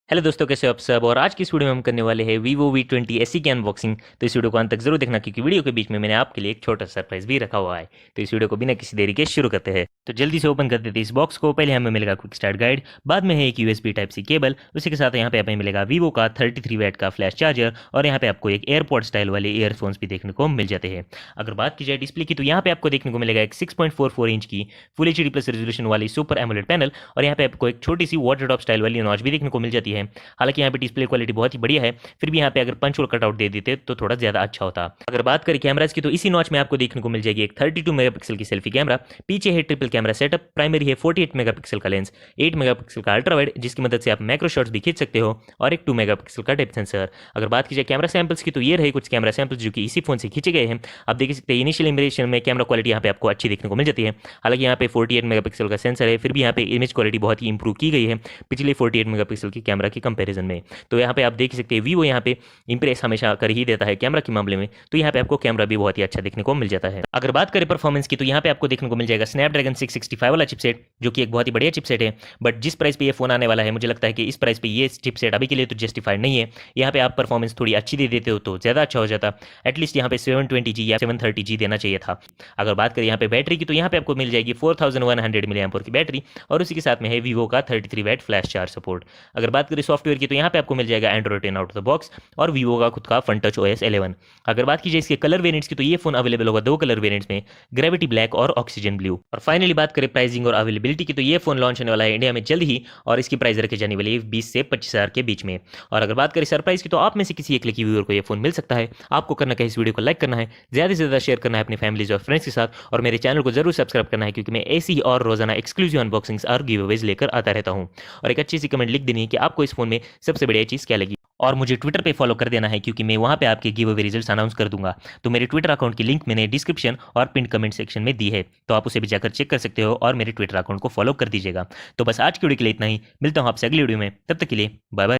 Hello दोस्तों, कैसे हो आप सब। और आज की इस वीडियो में हम करने वाले हैं Vivo V20 SE की अनबॉक्सिंग। तो इस वीडियो को अंत तक जरूर देखना, क्योंकि वीडियो के बीच में मैंने आपके लिए एक छोटा सरप्राइज भी रखा हुआ है। तो इस वीडियो को बिना किसी देरी के शुरू करते हैं। तो जल्दी से ओपन कर देते हैं इस बॉक्स को। पहले हमें मिलेगा क्विक स्टार्ट गाइड, बाद में है एक USB टाइप सी केबल, उसी के साथ यहाँ पे हमें मिलेगा वीवो का 33 वैट का फ्लैश चार्जर, और यहाँ पे आपको एक एयरपोर्ट स्टाइल वाले ईयरफोन्स भी देखने को मिल जाते हैं। अगर बात की जाए डिस्प्ले की, तो यहाँ पे आपको देखने को मिलेगा एक 6.44 इंच की फुल HD प्लस रेजोल्यूशन वाली सुपर एमोलेड पैनल, और यहाँ पे आपको एक छोटी सी वाटर ड्रॉप स्टाइल वाली नॉच भी देखने को मिल जाती है। हालांकि यहाँ पे डिस्प्ले क्वालिटी बहुत ही बढ़िया है, फिर भी यहाँ पे अगर पंच होल कटआउट दे देते तो थोड़ा ज्यादा अच्छा होता। अगर बात करें कैमराज की, तो इसी नॉच में आपको देखने को मिल जाएगी एक 32 मेगापिक्सल की सेल्फी कैमरा, पीछे है ट्रिपल कैमरा सेटअप, प्राइमरी है 48 मेगापिक्सल का लेंस, 8 मेगापिक्सल का अल्ट्रा वाइड जिसकी मदद से आप मैक्रो शॉट्स भी खींच सकते हो, और एक 2 मेगापिक्सल का डेप्थ सेंसर। अगर बात की जाए कैमरा सैंपल्स की, तो ये रहे कुछ कैमरा सैंपल्स जो कि इसी फोन से खींचे गए हैं। आप देख सकते हैं इनिशियल इंप्रेशन में कैमरा क्वालिटी यहाँ पे आपको अच्छी देखने को मिल जाती है। हालांकि यहाँ पे 48 मेगापिक्सल का सेंसर है, फिर भी यहाँ पे इमेज क्वालिटी बहुत ही इंप्रूव की गई है पिछले 48 मेगापिक्सल की कैमरा के कंपैरिजन में। तो यहाँ पे आप देख सकते हैं वीवो यहाँ पे इंप्रेस हमेशा कर ही देता है कैमरा के मामले में, तो यहाँ पे आपको कैमरा भी बहुत ही अच्छा देखने को मिल जाता है। अगर बात करें परफॉर्मेंस की, तो यहाँ पे आपको देखने को मिल जाएगा स्नैपड्रैगन 665 वाला चिपसेट, जो कि एक बहुत ही बढ़िया चिपसेट है। बट जिस प्राइस पे ये फोन आने वाला है, मुझे लगता है कि इस प्राइस पे ये चिपसेट अभी के लिए तो जस्टिफाइड नहीं है। यहाँ पे आप परफॉर्मेंस थोड़ी अच्छी दे देते हो तो ज्यादा अच्छा हो जाता। एटलीस्ट यहाँ पे 720G या 730G देना चाहिए था। अगर बात करें यहाँ पे बैटरी की, तो यहाँ पे आपको मिल जाएगी 4100 mAh की बैटरी, और उसी के साथ में है वीवो का 33 वैट फ्लैश चार्ज सपोर्ट। अगर बात करें सॉफ्टवेयर की, तो यहाँ पे आपको मिल जाएगा Android 10 out of the box, और वीवो का खुद का फन टच OS 11। अगर बात की जाए इसके कलर वेरिएंट्स की, तो ये फोन अवेलेबल होगा दो कलर वेरिएंट्स में, ग्रेविटी ब्लैक और ऑक्सीजन ब्लू। और फाइनली बात करें प्राइसिंग और अवेलेबिलिटी की, तो ये फोन लॉन्च होने वाला है इंडिया में जल्द ही, और इसकी प्राइस रखी जाने वाली है 20 से 25 हज़ार के बीच में। और अगर बात करें सरप्राइज की, तो आप में से किसी एक लकी व्यूअर को ये फोन मिल सकता है। आपको करना क्या है, इस वीडियो को लाइक करना है, ज्यादा से ज्यादा शेयर करना है अपने फैमिलीज और फ्रेंड्स के साथ, और मेरे चैनल को जरूर सब्सक्राइब करना है, क्योंकि मैं ऐसी ही और रोजाना एक्सक्लूसिव अनबॉक्सिंग्स और गिवअवेज लेकर आता रहता हूँ। और एक अच्छी सी कमेंट लिख देनी है कि आपको इस फोन में सबसे बढ़िया चीज क्या लगी, और मुझे ट्विटर पे फॉलो कर देना है, क्योंकि मैं वहां पे आपके गिव अवे रिजल्ट्स अनाउंस कर दूंगा। तो मेरे ट्विटर अकाउंट की लिंक मैंने डिस्क्रिप्शन और पिन कमेंट सेक्शन में दी है, तो आप उसे भी जाकर चेक कर सकते हो, और मेरे ट्विटर अकाउंट को फॉलो कर दीजिएगा। तो बस आज की वीडियो के लिए इतना ही, मिलता हूं आपसे अगली वीडियो में, तब तक के लिए बाय बाय।